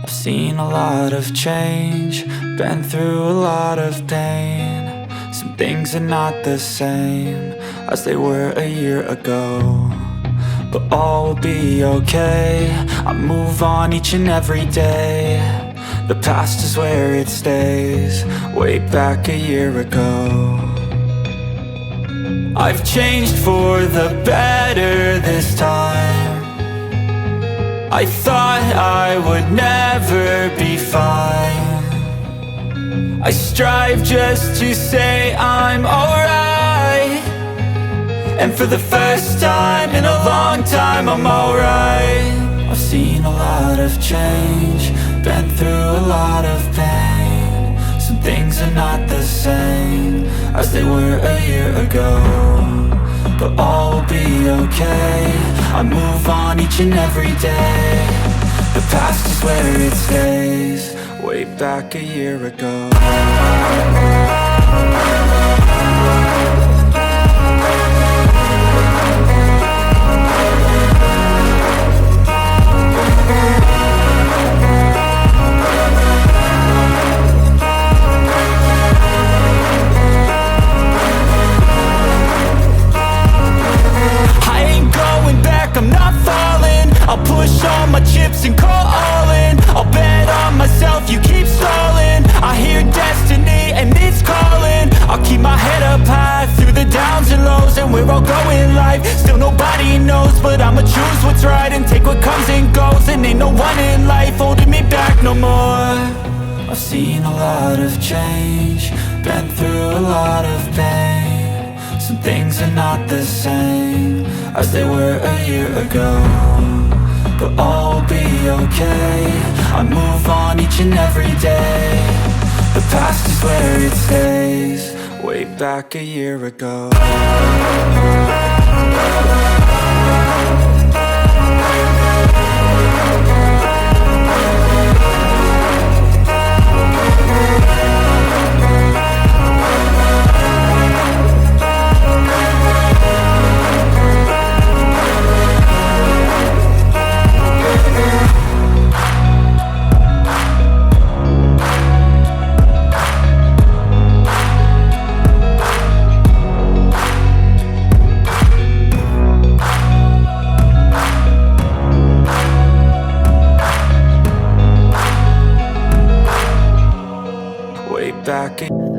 I've seen a lot of change, been through a lot of pain. Some things are not the same as they were a year ago, but all will be okay. I move on each and every day. The past is where it stays, way back a year ago. I've changed for the better this time. I thought I would never be fine. I strive just to say I'm alright, and for the first time in a long time I'm alright. I've seen a lot of change, been through a lot of pain. Some things are not the same as they were a year ago, but all will be okay. I move on each and every day. The past is where it stays, way back a year ago. I'm not falling, I'll push all my chips and call all in. I'll bet on myself, you keep stalling. I hear destiny and it's calling. I'll keep my head up high through the downs and lows, and we're all going life. Still nobody knows, but I'ma choose what's right and take what comes and goes. And ain't no one in life holding me back no more. I've seen a lot of change, been through a lot of pain. Some things are not the same as they were a year ago, but all will be okay. I move on each and every day. The past is where it stays, way back a year ago.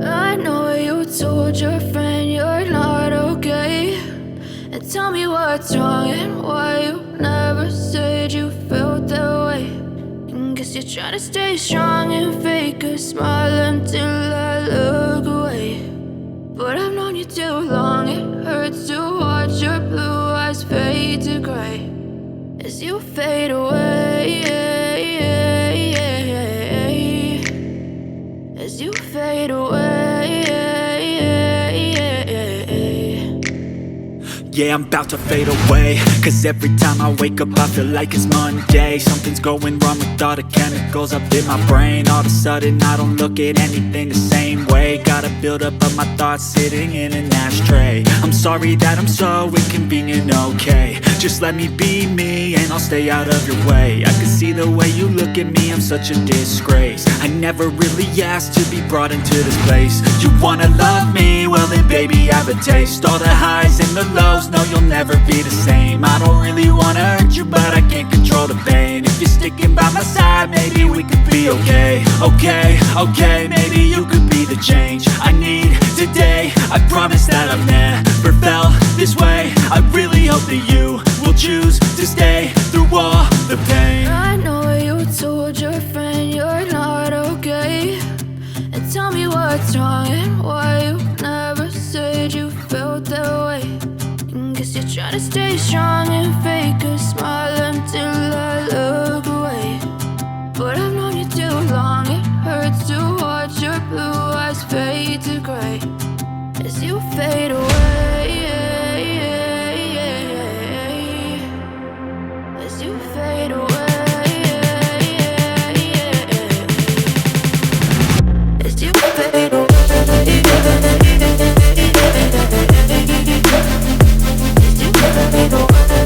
I know you told your friend you're not okay, and tell me what's wrong and why you never said you felt that way. And guess you're trying to stay strong and fake a smile until I look away. But I've known you too long, it hurts to watch your blue eyes fade to gray as you fade away, as you fade away. Yeah, I'm about to fade away, cause every time I wake up I feel like it's Monday. Something's going wrong with all the chemicals up in my brain. All of a sudden I don't look at anything the same way. Gotta build up of my thoughts sitting in an ashtray. I'm sorry that I'm so inconvenient, okay. Just let me be me and I'll stay out of your way. I can see the way you look at me, I'm such a disgrace. I never really asked to be brought into this place. You wanna love me? Well then baby I have a taste. All the highs and the lows, no you'll never be the same. I don't really wanna hurt you, but I can't control the pain. If you're sticking by my side, maybe we could be okay. Okay, maybe you could be the change I need today. I promise that I've never felt this way. I really hope that you will choose to stay through all the pain. I know you told your friend you're not okay, and tell me what's wrong and why you never said you felt that way. And guess you're trying to stay strong and fake a smile until I look away. But I've known you too long, it hurts to watch your blue eyes fade to gray as you fade away, as you fade away, as you fade away. As you fade away.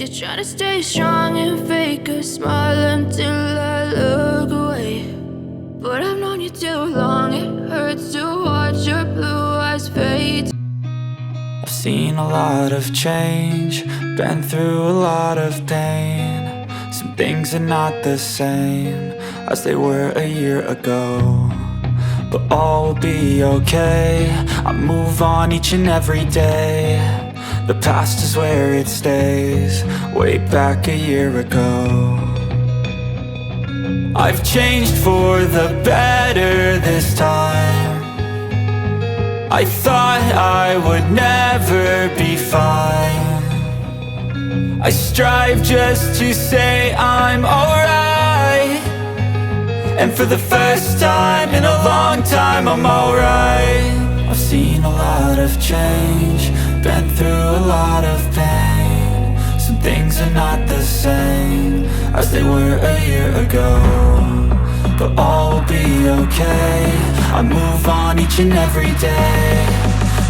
you're trying to stay strong and fake a smile until I look away. But I've known you too long, it hurts to watch your blue eyes fade. I've seen a lot of change, been through a lot of pain. Some things are not the same as they were a year ago, but all will be okay. I move on each and every day. The past is where it stays, way back a year ago. I've changed for the better this time. I thought I would never be fine. I strive just to say I'm alright, and for the first time in a long time I'm alright. I've seen a lot of change, been through a lot of pain. Some things are not the same as they were a year ago, but all will be okay. I move on each and every day.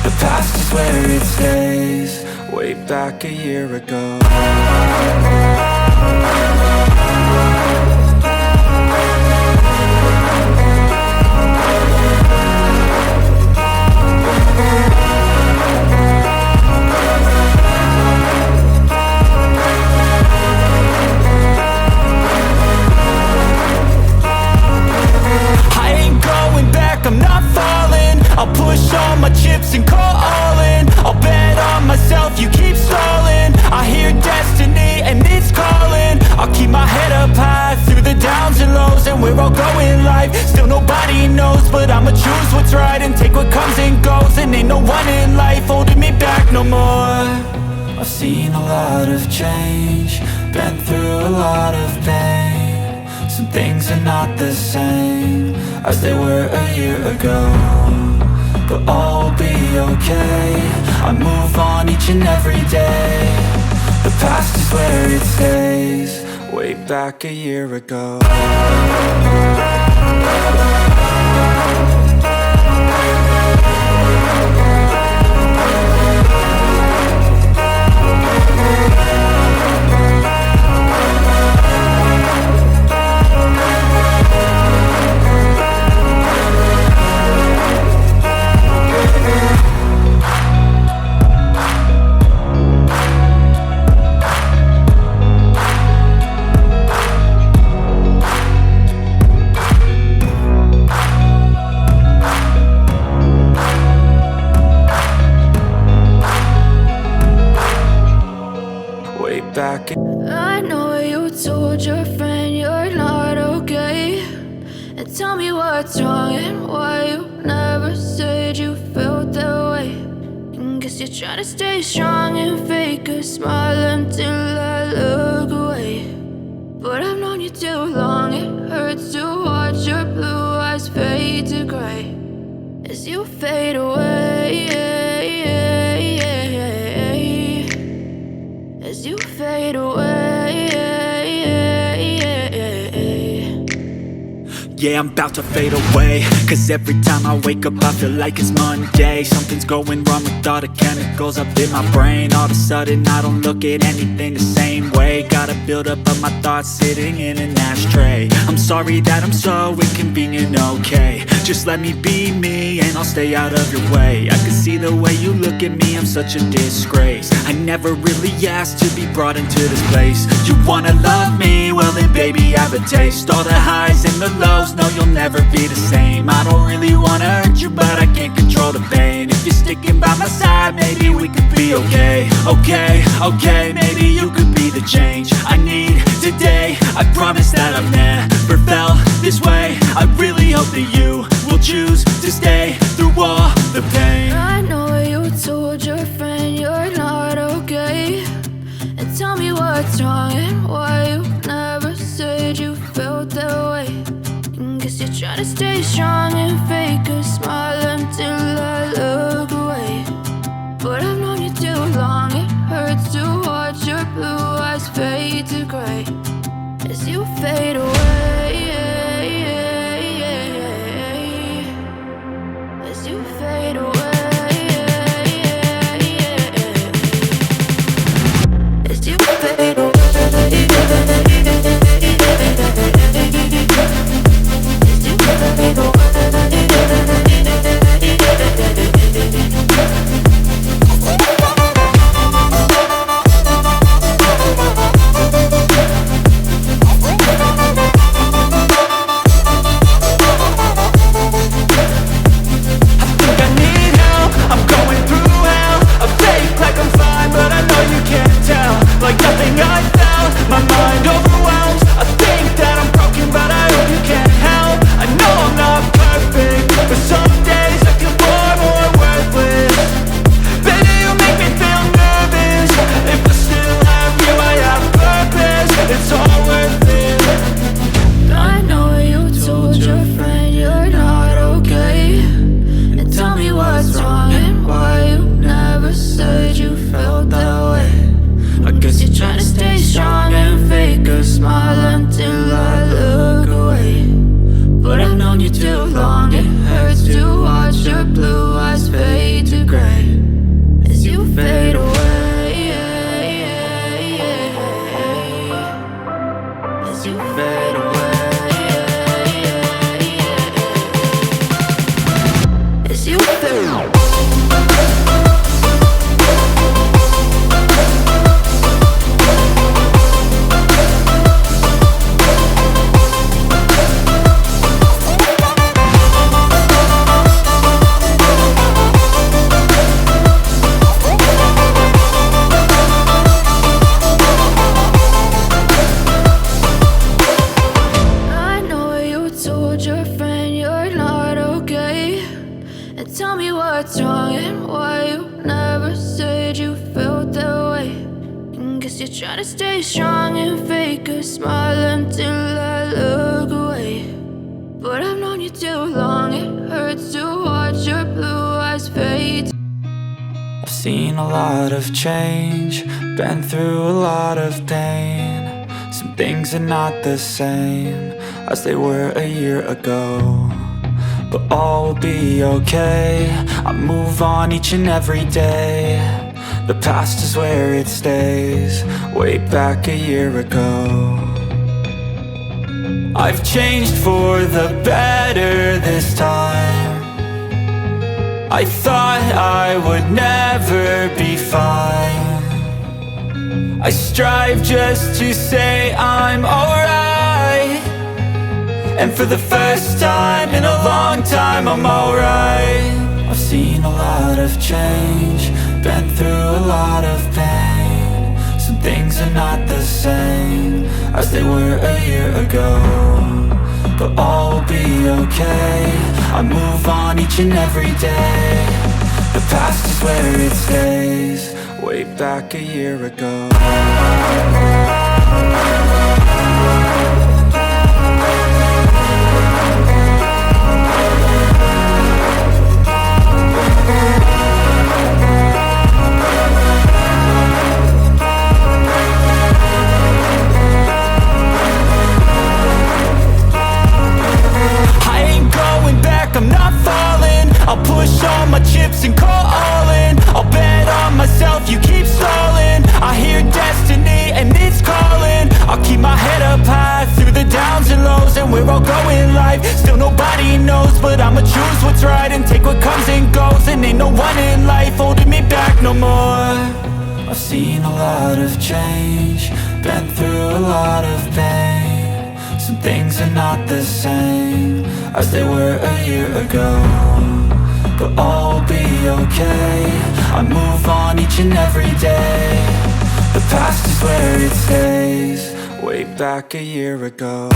The past is where it stays, way back a year ago. I'm not falling, I'll push all my chips and call all in. I'll bet on myself, you keep stalling. I hear destiny and it's calling. I'll keep my head up high through the downs and lows, and we're all going live. Still nobody knows, but I'ma choose what's right and take what comes and goes. And ain't no one in life holding me back no more. I've seen a lot of change, been through a lot of pain. Some things are not the same as they were a year ago, but all will be okay. I move on each and every day. The past is where it stays, way back a year ago. I know you told your friend you're not okay, and tell me what's wrong and why you never said you felt that way. And guess you're trying to stay strong and fake a smile until I look away. But I've known you too long, it hurts to watch your blue eyes fade to gray as you fade away, as you fade away. Yeah, I'm about to fade away, cause every time I wake up I feel like it's Monday. Something's going wrong with all the chemicals up in my brain. All of a sudden I don't look at anything the same way. Gotta build up of my thoughts sitting in an ashtray. I'm sorry that I'm so inconvenient, okay. Just let me be me and I'll stay out of your way. I can see the way you look at me, I'm such a disgrace. I never really asked to be brought into this place. You wanna love me? Well then baby I have a taste. All the highs and the lows, no you'll never be the same. I don't really wanna hurt you but I can't control the pain. If you're sticking by my side maybe we could be okay. Okay, maybe you could be the change I need today. I promise that I've never felt this way. I really hope that you will choose to stay through all the pain. I know you told your friend you're not okay, and tell me what's wrong and why you never said you felt that way. And guess you're trying to stay strong and fake a smile until I look away. But I've known you too long, it hurts to watch your blue eyes fade to gray as you fade away, as you fade away, as you fade you're trying to stay strong and fake a smile until I look away. But I've known you too long, it hurts to watch your blue eyes fade. I've seen a lot of change, been through a lot of pain. Some things are not the same as they were a year ago, but all will be okay. I move on each and every day. The past is where it stays, way back a year ago. I've changed for the better this time. I thought I would never be fine. I strive just to say I'm alright, and for the first time in a long time I'm alright. I've seen a lot of change, been through a lot of pain. Some things are not the same as they were a year ago, but all will be okay. I move on each and every day. The past is where it stays, way back a year ago. I'm not falling, I'll push all my chips and call all in. I'll bet on myself, you keep stalling. I hear destiny and it's calling. I'll keep my head up high through the downs and lows, and we're all going life. Still nobody knows, but I'ma choose what's right and take what comes and goes. And ain't no one in life holding me back no more. I've seen a lot of change, been through a lot of pain. Some things are not the same as they were a year ago, but all will be okay. I move on each and every day. The past is where it stays, way back a year ago.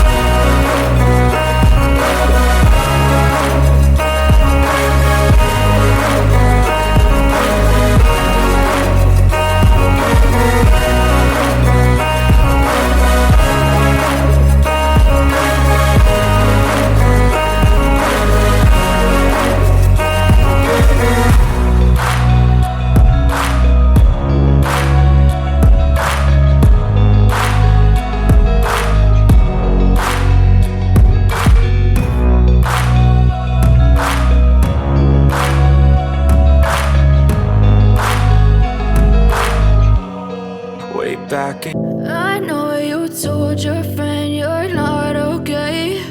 I know you told your friend you're not okay,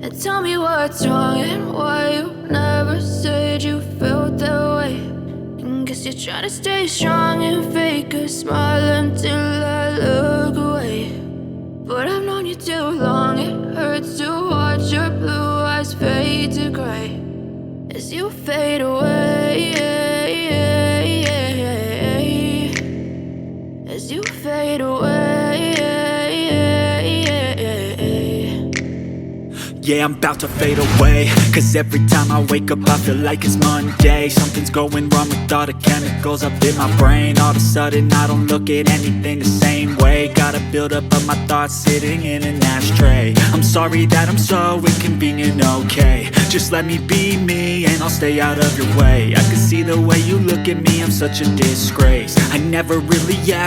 and tell me what's wrong and why you never said you felt that way. And guess you're trying to stay strong and fake a smile until I look away. But I've known you too long, it hurts to watch your blue eyes fade to gray as you fade away. As you fade away. Yeah, I'm about to fade away, cause every time I wake up I feel like it's Monday. Something's going wrong with all the chemicals up in my brain. All of a sudden I don't look at anything the same way. Gotta build up of my thoughts sitting in an ashtray. I'm sorry that I'm so inconvenient, okay. Just let me be me and I'll stay out of your way. I can see the way you look at me, I'm such a disgrace. I never really asked